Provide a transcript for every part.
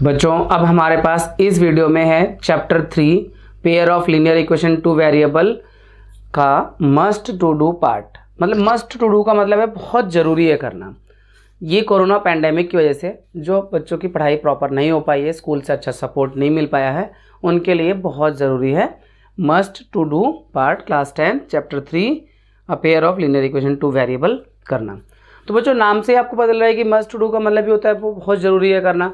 बच्चों अब हमारे पास इस वीडियो में है chapter 3 pair of linear equation two variable का मस्ट टू डू पार्ट। मतलब मस्ट टू डू का मतलब है बहुत ज़रूरी है करना। ये कोरोना पैंडेमिक की वजह से जो बच्चों की पढ़ाई प्रॉपर नहीं हो पाई है, स्कूल से अच्छा सपोर्ट नहीं मिल पाया है, उनके लिए बहुत ज़रूरी है must to do part class 10 chapter 3 a pair of linear equation two variable करना। तो बच्चों नाम से आपको पता चल रहा है कि मस्ट टू डू का मतलब भी होता है वो बहुत ज़रूरी है करना।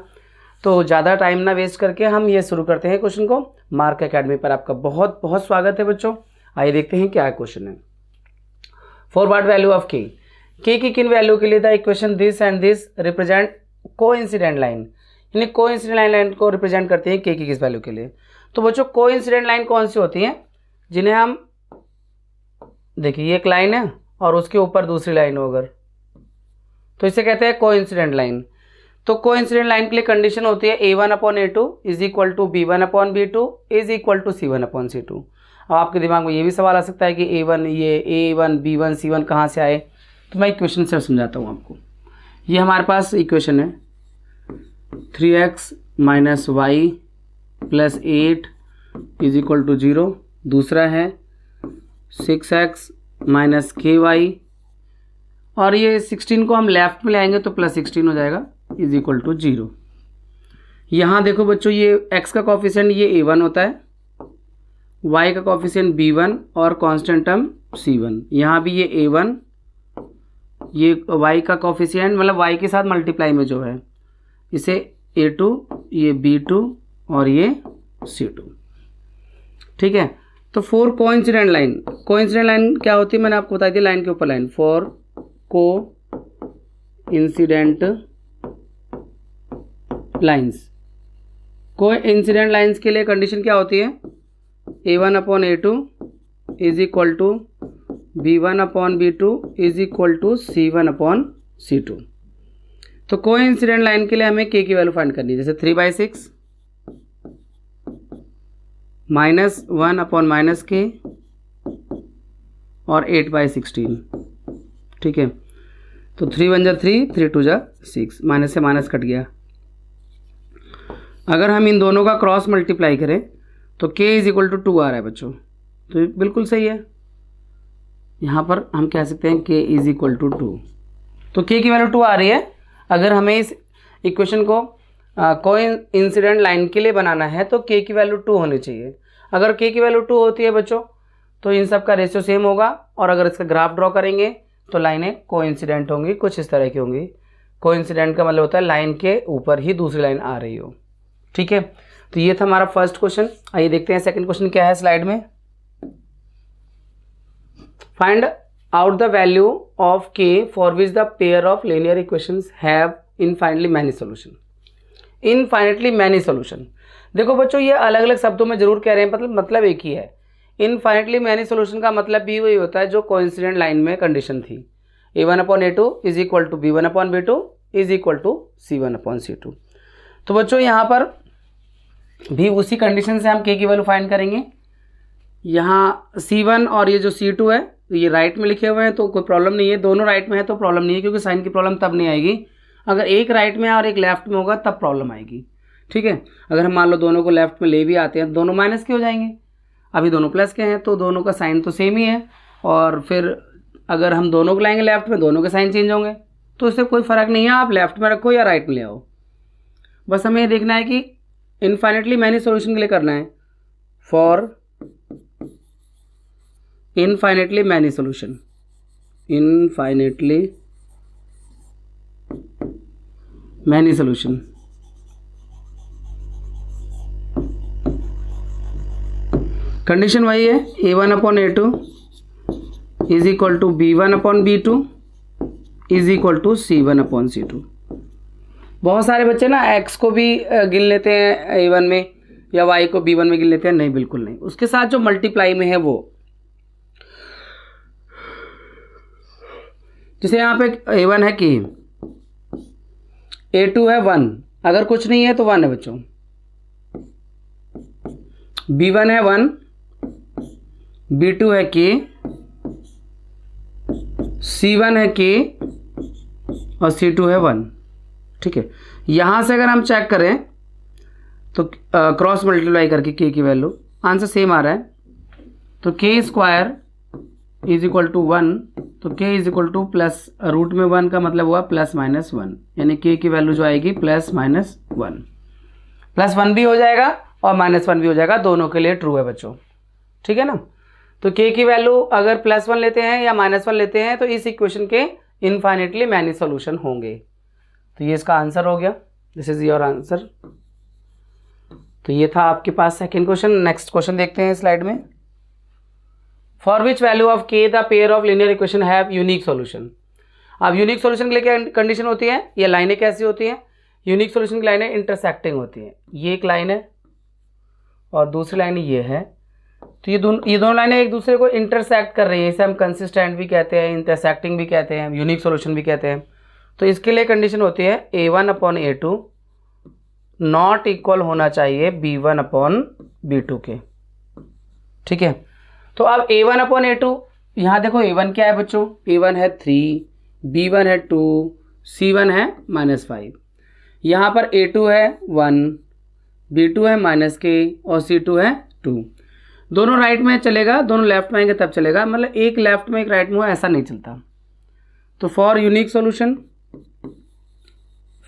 तो ज़्यादा टाइम ना वेस्ट करके हम ये शुरू करते हैं क्वेश्चन को। मार्क एकेडमी पर आपका बहुत बहुत स्वागत है बच्चों। आइए देखते हैं क्या क्वेश्चन है। फॉर व्हाट वैल्यू ऑफ के की किन वैल्यू के लिए the equation this and this represent coincident line, यानी कोइंसिडेंट लाइन को रिप्रेजेंट करते हैं के की किस वैल्यू के लिए। तो बच्चों कोइंसिडेंट लाइन कौन सी होती हैं, जिन्हें हम देखिए ये एक लाइन है और उसके ऊपर दूसरी लाइन हो अगर, तो इसे कहते हैं कोइंसिडेंट लाइन। तो कोइंसिडेंट लाइन के लिए कंडीशन होती है a1/a2 is equal to b1/b2 is equal to c1/c2। अब आपके दिमाग में ये भी सवाल आ सकता है कि a1 ये a1 b1 c1 कहाँ से आए, तो मैं इक्वेशन से समझाता हूँ आपको। ये हमारे पास इक्वेशन है 3x - y + 8 is equal to 0। दूसरा है 6x - ky, और ये 16 को हम लेफ्ट में ले आएंगे तो +16 हो जाएगा इज इक्वल टू 0। यहाँ देखो बच्चों ये x का कॉफिशिएंट ये a1 होता है, y का कॉफिशिएंट b1 और कांस्टेंट टर्म c1। यहाँ भी ये a1, ये y का कॉफिशिएंट मतलब y के साथ मल्टीप्लाई में जो है इसे a2, ये b2 और ये c2। ठीक है। तो for coincident line, coincident line क्या होती है मैंने आपको बता दिया, लाइन के ऊपर line. For coincident lines, coincident lines के लिए कंडीशन क्या होती है a1/a2 is equal to b1/b2 is equal to c1/c2। तो कोइंसिडेंट लाइन के लिए हमें k की वैल्यू फाइंड करनी है, जैसे 3/6 -1/- k और 8/16। ठीक है। तो 3 1 जा 3, 3 2 जा 6, माइनस से माइनस कट गया। अगर हम इन दोनों का क्रॉस मल्टीप्लाई करें तो k इज इक्वल टू 2 आ रहा है बच्चों, तो ये बिल्कुल सही है। यहाँ पर हम कह सकते हैं k इज इक्वल टू 2, तो k की वैल्यू 2 आ रही है। अगर हमें इस इक्वेशन को कोइंसिडेंट लाइन के लिए बनाना है तो k की वैल्यू 2 होनी चाहिए। अगर k की वैल्यू 2 होती है बच्चों तो इन सब का रेशियो सेम होगा, और अगर इसका ग्राफ ड्रॉ करेंगे तो लाइनें कोइंसिडेंट होंगी, कुछ इस तरह की होंगी। कोइंसिडेंट का मतलब होता है लाइन के ऊपर ही दूसरी लाइन आ रही हो। ठीक है। तो ये था हमारा फर्स्ट क्वेश्चन। आइए देखते हैं सेकंड क्वेश्चन क्या है स्लाइड में। Find out the value of k for which the pair of linear equations have infinitely many solution. Infinitely many solution, देखो बच्चों ये अलग अलग शब्दों में जरूर कह रहे हैं, मतलब एक ही है। इनफाइनाइटली मैनी सॉल्यूशन का मतलब भी वही होता है जो कोइंसिडेंट लाइन में कंडीशन थी, a1/a2 is equal to b1/b2 is equal to c1/c2। तो बच्चों यहाँ पर भी उसी कंडीशन से हम k की वैल्यू फाइंड करेंगे। यहाँ c1 और ये जो c2 है ये राइट में लिखे हुए हैं तो कोई प्रॉब्लम नहीं है, दोनों राइट में है तो प्रॉब्लम नहीं है, क्योंकि साइन की प्रॉब्लम तब नहीं आएगी अगर एक राइट में और एक लेफ्ट में होगा, तब प्रॉब्लम आएगी। ठीक है। अगर हम मान लो दोनों को लेफ्ट में ले भी आते हैं, दोनों माइनस के हो जाएंगे, अभी दोनों प्लस के हैं तो दोनों का साइन तो सेम ही है। और फिर अगर हम दोनों को लाएंगे लेफ्ट में, दोनों के साइन चेंज होंगे, तो इससे कोई फ़र्क नहीं है आप लेफ्ट में रखो या राइट में ले आओ। बस हमें ये देखना है कि इनफाइनाइटली मैनी सॉल्यूशन के लिए करना है, for infinitely many solution, infinitely many solution. Condition वही है a1/a2 is equal to b1/b2 is equal to c1/c2। बहुत सारे बच्चे ना x को भी गिन लेते हैं a1 में या y को b1 में गिन लेते हैं, नहीं बिल्कुल नहीं, उसके साथ जो मल्टीप्लाई में है वो, जैसे यहाँ पे a1 है कि a2 है 1, अगर कुछ नहीं है तो 1 है बच्चों, b1 है 1, b2 है k, c1 है k और c2 है 1। ठीक है। यहाँ से अगर हम चेक करें तो क्रॉस मल्टीप्लाई करके k की वैल्यू, आंसर सेम आ रहा है। तो k square is equal to 1, तो k is equal to plus root में 1 का मतलब हुआ प्लस माइनस 1, यानी k की वैल्यू जो आएगी प्लस माइनस 1। प्लस 1 भी हो जाएगा और माइनस 1 भी हो जाएगा, दोनों के लिए ट्रू है बच्चों, ठीक है ना। तो k की वैल्यू अगर प्लस 1 लेते हैं या माइनस 1 लेते हैं तो इस इक्वेशन के इनफाइनेटली मैनी सॉल्यूशन होंगे। तो ये इसका आंसर हो गया, दिस इज योर आंसर। तो ये था आपके पास सेकेंड क्वेश्चन। नेक्स्ट क्वेश्चन देखते हैं स्लाइड में। For which value of k the pair of linear equation have unique solution. अब यूनिक सॉल्यूशन के लिए क्या कंडीशन होती है, ये लाइनें कैसी होती हैं, यूनिक सॉल्यूशन की लाइनें इंटरसेक्टिंग होती हैं। ये एक लाइन है और दूसरी लाइन ये है, तो ये दोनों लाइनें एक दूसरे को इंटरसेक्ट कर रही है, इसे हम कंसिस्टेंट भी कहते हैं, इंटरसेक्टिंग भी कहते हैं, यूनिक सॉल्यूशन भी कहते हैं। तो इसके लिए कंडीशन होती है a1/a2 नॉट इक्वल होना चाहिए b1/b2 के, ठीक है। तो अब a1/a2, यहाँ देखो a1 क्या है बच्चों, a1 है 3, b1 है 2, c1 है -5। यहाँ पर a2 है 1, b2 है -k और c2 है 2। दोनों राइट में चलेगा, दोनों लेफ्ट में आएंगे तब चलेगा, मतलब एक लेफ्ट में एक राइट में हो ऐसा नहीं चलता। तो for unique solution,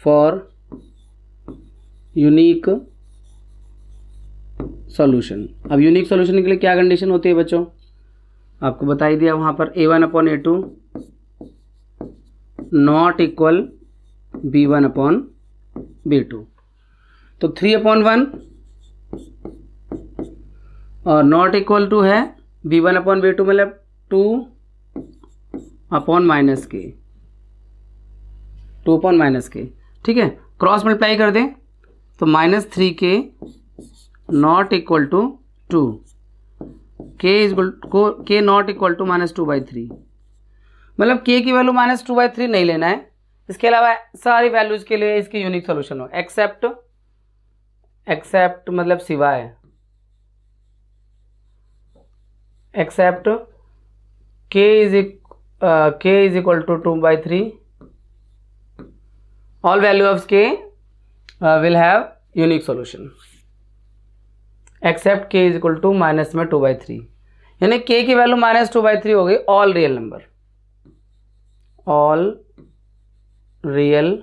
for unique solution, अब यूनिक सॉल्यूशन के लिए क्या कंडीशन होती है बच्चों, आपको बता ही दिया वहाँ पर a1/a2 नॉट इक्वल b1/b2। तो 3/1 और नॉट इक्वल टू है b1/b2 मतलब 2/-k, 2/-k, ठीक है। क्रॉस मल्टीप्लाई कर दें तो -3k not equal to 2, k not equal to -2/3, मतलब k की वैल्यू -2/3 नहीं लेना है। इसके अलावा सारी वैल्यूज के लिए इसकी यूनिक सॉल्यूशन हो, एक्सेप्ट मतलब सिवाय, except k is equal to 2/3, all value of k will have unique solution, except k is equal to minus में 2/3, यानी k की वैल्यू -2/3 हो गई all real number, all real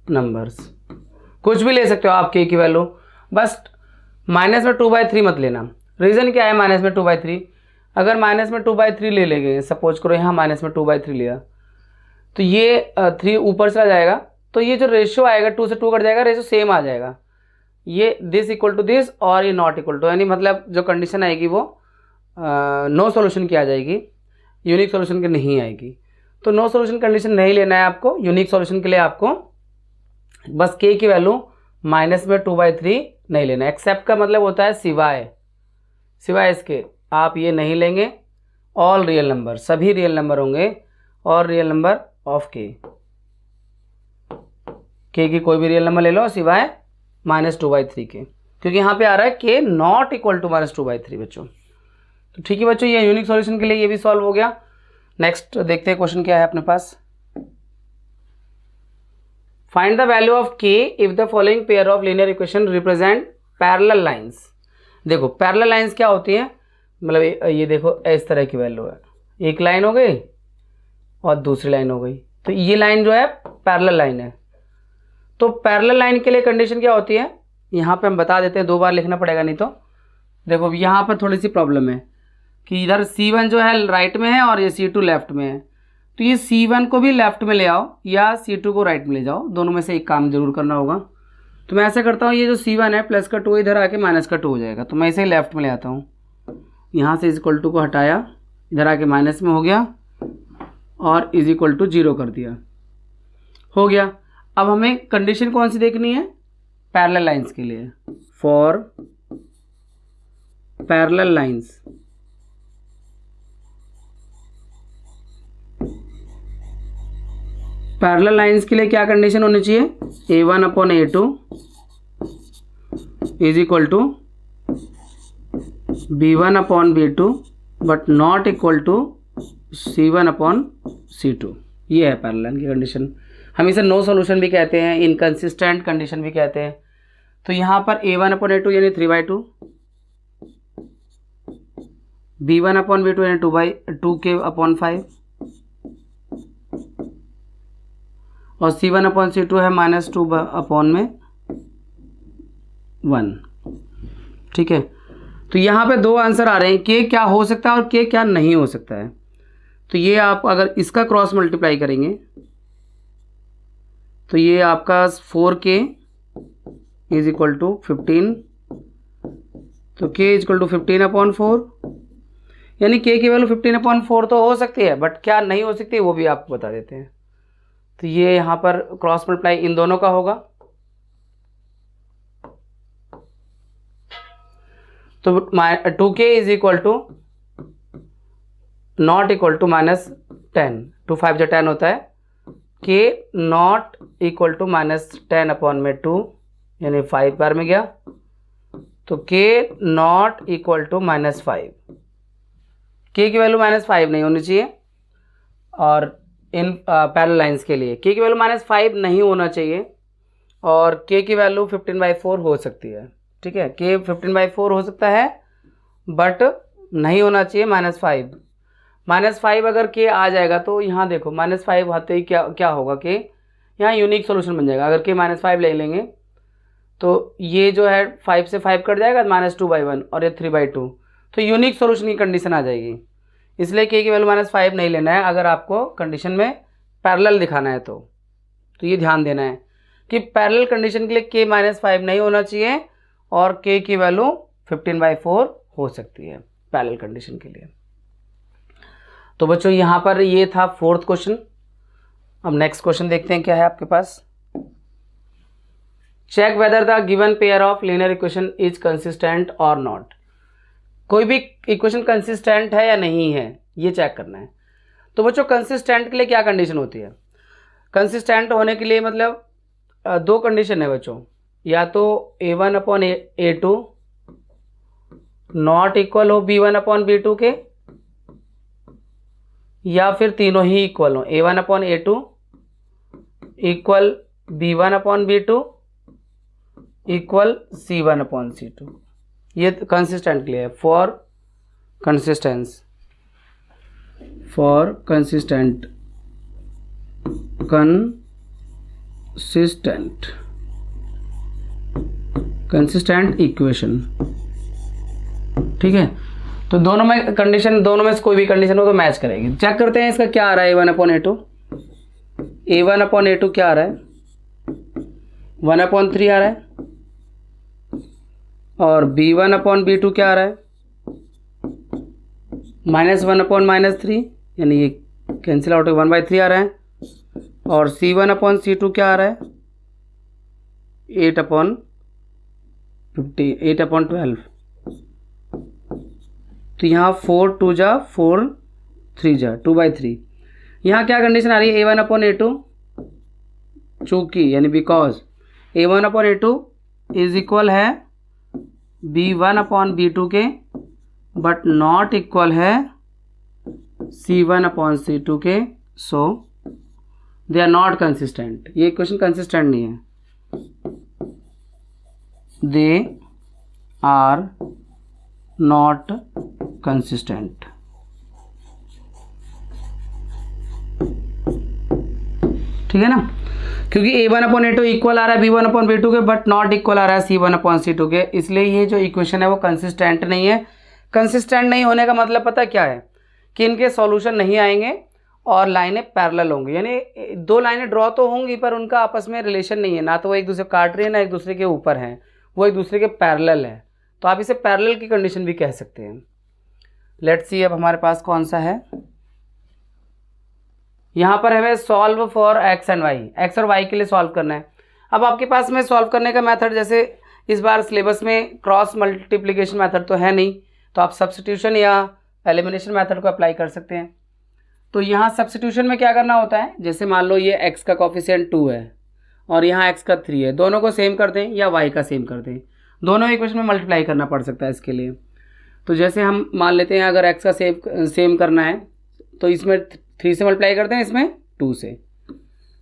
numbers, कुछ भी ले सकते हो आप k की वैल्यू, बस माइनस में 2/3 मत लेना। रीज़न क्या है माइनस में 2/3, अगर माइनस में 2/3 ले लेंगे, सपोज करो यहाँ माइनस में 2/3 लिया तो ये 3 ऊपर चला जाएगा, तो ये जो रेशियो आएगा 2 से 2 कट जाएगा, रेशियो सेम आ जाएगा, ये दिस इक्वल टू दिस और ये नॉट इक्वल टू, यानी मतलब जो कंडीशन आएगी वो नो सॉल्यूशन की आ जाएगी, यूनिक सॉल्यूशन की नहीं आएगी। तो नो सॉल्यूशन कंडीशन नहीं लेना है आपको, यूनिक सॉल्यूशन के लिए आपको बस k की वैल्यू माइनस में 2/3 नहीं लेना। एक्सेप्ट का मतलब होता है सिवाय, सिवाय इसके आप ये नहीं लेंगे, ऑल रियल नंबर, सभी रियल नंबर होंगे और रियल नंबर ऑफ k की कोई भी रियल नंबर ले लो सिवाय -2/3 के, क्योंकि यहाँ पे आ रहा है k नॉट इक्वल टू -2/3 बच्चों। तो ठीक है बच्चों, ये यूनिक सॉल्यूशन के लिए ये भी सॉल्व हो गया। नेक्स्ट देखते हैं क्वेश्चन क्या है अपने पास। Find the value of k if the following pair of linear equation represent parallel lines. देखो पैरेलल लाइंस क्या होती है, मतलब ये देखो इस तरह की वैल्यू है, एक लाइन हो गई और दूसरी लाइन हो गई, तो ये लाइन जो है पैरेलल लाइन है। तो पैरेलल लाइन के लिए कंडीशन क्या होती है, यहाँ पे हम बता देते हैं, 2 बार लिखना पड़ेगा नहीं तो। देखो यहाँ पर थोड़ी सी प्रॉब्लम है कि इधर C1 जो है राइट में है और ये C2 लेफ्ट में है, तो ये C1 को भी लेफ्ट में ले आओ या C2 को राइट में ले जाओ, दोनों में से एक काम जरूर करना होगा। तो मैं ऐसा करता हूँ, ये जो C1 है प्लस का 2 इधर आके माइनस का 2 हो जाएगा, तो मैं इसे लेफ्ट में ले आता हूँ, यहाँ से इज इक्वल टू को हटाया, इधर आके माइनस में हो गया और इज इक्वल टू 0 कर दिया, हो गया। अब हमें कंडीशन कौन सी देखनी है, पैरेलल लाइंस के लिए, for parallel lines, parallel lines के लिए क्या कंडीशन होनी चाहिए, a1/a2 is equal to b1/b2 but not equal to c1/c2, ये है पैरेलल की कंडीशन। हम इसे नो सॉल्यूशन भी कहते हैं, इनकंसिस्टेंट कंडीशन भी कहते हैं। तो यहाँ पर A1/A2 यानी 3/2, B1/B2 यानी 2/2k/5 और C1/C2 है -2/1। ठीक है, तो यहाँ पे दो आंसर आ रहे हैं, k क्या हो सकता है और k क्या नहीं हो सकता है। तो ये आप अगर इसका क्रॉस मल्टीप्लाई करेंगे तो ये आपका 4k इज इक्वल टू 15, तो k इज इक्वल टू 15/4, यानी k की वैल्यू 15/4 तो हो सकती है, बट क्या नहीं हो सकती वो भी आपको बता देते हैं। तो ये यहाँ पर क्रॉस मल्टीप्लाई इन दोनों का होगा, तो 2k is equal to not equal to -10, 2 5 जो 10 होता है, k नॉट इक्वल टू -10/2 यानी 5 बार में गया, तो k not equal to -5, k की वैल्यू -5 नहीं होनी चाहिए, और इन पैरेलल लाइंस के लिए k की वैल्यू -5 नहीं होना चाहिए, और k की वैल्यू 15/4 हो सकती है। ठीक है, k 15/4 हो सकता है बट नहीं होना चाहिए -5। -5 अगर k आ जाएगा तो यहाँ देखो -5 आते ही क्या होगा कि यहाँ यूनिक सोल्यूशन बन जाएगा। अगर k -5 ले लेंगे तो ये जो है 5 से 5 कट जाएगा, -2/1 और ये 3/2, तो यूनिक सोल्यूशन की कंडीशन आ जाएगी। इसलिए k की वैल्यू -5 नहीं लेना है अगर आपको कंडीशन में पैरेलल दिखाना है तो ये ध्यान देना है कि पैरेलल कंडीशन के लिए k -5 नहीं होना चाहिए और k की वैल्यू 15/4 हो सकती है पैरेलल कंडीशन के लिए। तो बच्चों यहाँ पर ये था 4th क्वेश्चन। अब नेक्स्ट क्वेश्चन देखते हैं क्या है आपके पास। Check whether the given pair of linear equation is consistent और नॉट। कोई भी इक्वेशन कंसिस्टेंट है या नहीं है ये चेक करना है। तो बच्चों कंसिस्टेंट के लिए क्या कंडीशन होती है? कंसिस्टेंट होने के लिए मतलब दो कंडीशन है बच्चों, या तो A1/A2 नॉट इक्वल हो B1/B2 के, या फिर तीनों ही इक्वल हो, A1/A2 equal B1/B2 equal C1/C2। ये कंसिस्टेंट के लिए है, फॉर कंसिस्टेंट इक्वेशन। ठीक है, तो दोनों में कंडीशन, दोनों में से कोई भी कंडीशन हो तो मैच करेगी। चेक करते हैं इसका क्या आ रहा है। A1/A2 क्या आ रहा है? 1/3 आ रहा है, और B1/B2 क्या आ रहा है? -1/-3, यानी ये कैंसिल आउट 1/3 आ रहा है, और C1/C2 क्या आ रहा है? 8/12। तो यहाँ 4 2 जा 4 3 जा 2/3। यहाँ क्या कंडीशन आ रही है? A1/A2 चूंकि यानी बिकॉज A1/A2 इज इक्वल है B1/B2 के, बट नॉट इक्वल है C1/C2 के, सो दे आर नॉट कंसिस्टेंट। ये इक्वेशन कंसिस्टेंट नहीं है, दे आर नॉट कंसिस्टेंट। ठीक है ना, क्योंकि A1/A2 इक्वल आ रहा है B1/B2 के, बट नॉट इक्वल आ रहा है C1/C2 के, इसलिए ये जो इक्वेशन है वो कंसिस्टेंट नहीं है। कंसिस्टेंट नहीं होने का मतलब पता क्या है? कि इनके सॉल्यूशन नहीं आएंगे और लाइनें पैरेलल होंगी, यानी दो लाइनें ड्रॉ तो होंगी पर उनका आपस में रिलेशन नहीं है, ना तो वो एक दूसरे काट रही है ना एक दूसरे के ऊपर है, वो एक दूसरे के पैरेलल है। तो आप इसे पैरेलल की कंडीशन भी कह सकते हैं। लेट्स सी अब हमारे पास कौन सा है। यहाँ पर हमें solve for x and y, x और वाई के लिए सॉल्व करना है। अब आपके पास में सॉल्व करने का मेथड, जैसे इस बार सिलेबस में क्रॉस मल्टीप्लिकेशन मेथड तो है नहीं, तो आप सब्स्टिट्यूशन या एलिमिनेशन मेथड को अप्लाई कर सकते हैं। तो यहाँ सब्स्टिट्यूशन में क्या करना होता है, जैसे मान लो ये x का कोफिशिएंट 2 है और यहाँ x का 3 है, दोनों को सेम कर दें या y का सेम कर दें, दोनों इक्वेशन में मल्टीप्लाई करना पड़ सकता है इसके लिए। तो जैसे हम मान लेते हैं अगर x का सेम करना है तो इसमें 3 से मल्टीप्लाई करते हैं, इसमें 2 से।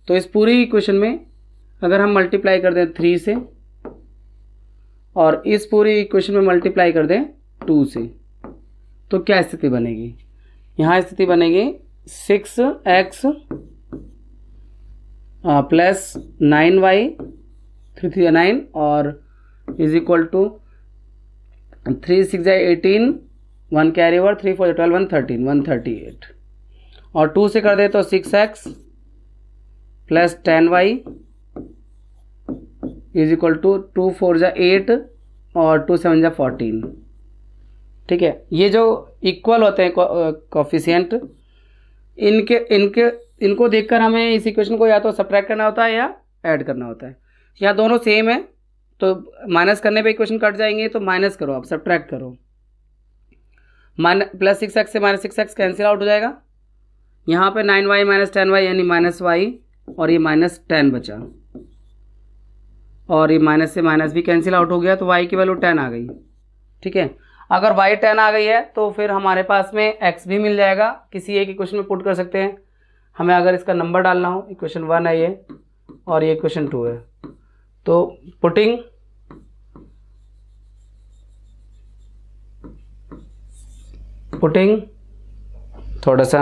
तो इस पूरी इक्वेशन में अगर हम मल्टीप्लाई कर दें 3 से और इस पूरी इक्वेशन में मल्टीप्लाई कर दें 2 से, तो क्या स्थिति बनेगी? यहाँ स्थिति बनेगी 6x प्लस 9y 3 3 9 और is equal to 3 6 18 1 carry over 3 4 12 1 13 138 और 2 से कर दे तो 6x plus 10y is equal to 2 4 8 और 2 7 14। ठीक है, ये जो इक्वल होते हैं कोफिशिएंट, इनको देखकर हमें इस इक्वेशन को या तो सब्ट्रैक्ट करना होता है या ऐड करना होता है। यहाँ दोनों सेम है तो माइनस करने पे इक्वेशन कट जाएंगे, तो माइनस करो, आप सब्ट्रैक्ट करो। प्लस 6x से माइनस 6x कैंसिल आउट हो जाएगा। यहाँ पे 9y माइनस 10y यानी माइनस वाई और ये माइनस 10 बचा और ये माइनस से माइनस भी कैंसिल आउट हो गया, तो y की वैल्यू 10 आ गई। ठीक है, अगर y 10 आ गई है तो फिर हमारे पास में x भी मिल जाएगा, किसी एक इक्वेशन में पुट कर सकते हैं। हमें अगर इसका नंबर डालना हो, इक्वेशन 1 है ये और ये इक्वेशन 2 है, तो पुटिंग थोड़ा सा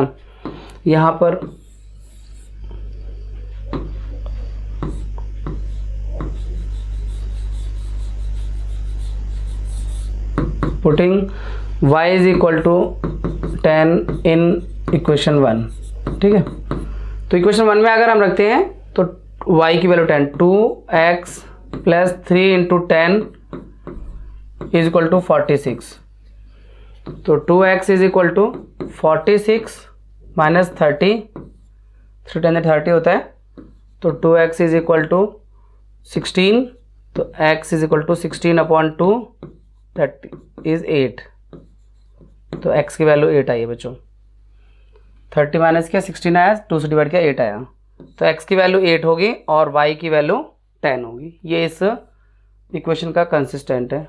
यहाँ पर putting y is equal to 10 in equation 1। ठीक है, तो इक्वेशन 1 में अगर हम रखते हैं तो y की value 10, 2x plus 3 into 10 is equal to 46। तो 2x is equal to 46 minus 30, 3 10 30 होता है, तो 2x इज इक्वल टू 16, तो x इज इक्वल टू 16 अपॉन 2 दैट इज 8। तो x की वैल्यू 8 आई है बच्चों। 30 माइनस किया 16 आया, 2 से डिवाइड किया 8 आया, तो x की वैल्यू 8 होगी और y की वैल्यू 10 होगी। ये इस इक्वेशन का कंसिस्टेंट है,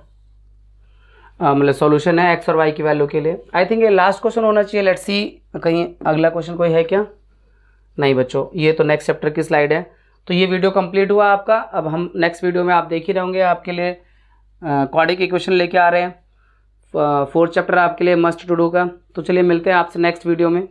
मतलब सॉल्यूशन है x और y की वैल्यू के लिए। आई थिंक ये लास्ट क्वेश्चन होना चाहिए। लेट्स सी कहीं अगला क्वेश्चन कोई है क्या? नहीं बच्चों, ये तो नेक्स्ट चैप्टर की स्लाइड है। तो ये वीडियो कंप्लीट हुआ आपका। अब हम नेक्स्ट वीडियो में आप देख ही रहोगे, आपके लिए क्वाड्रिक इक्वेशन लेके आ रहे हैं। 4th चैप्टर आपके लिए मस्ट टू डू का। तो चलिए मिलते हैं आपसे नेक्स्ट वीडियो में।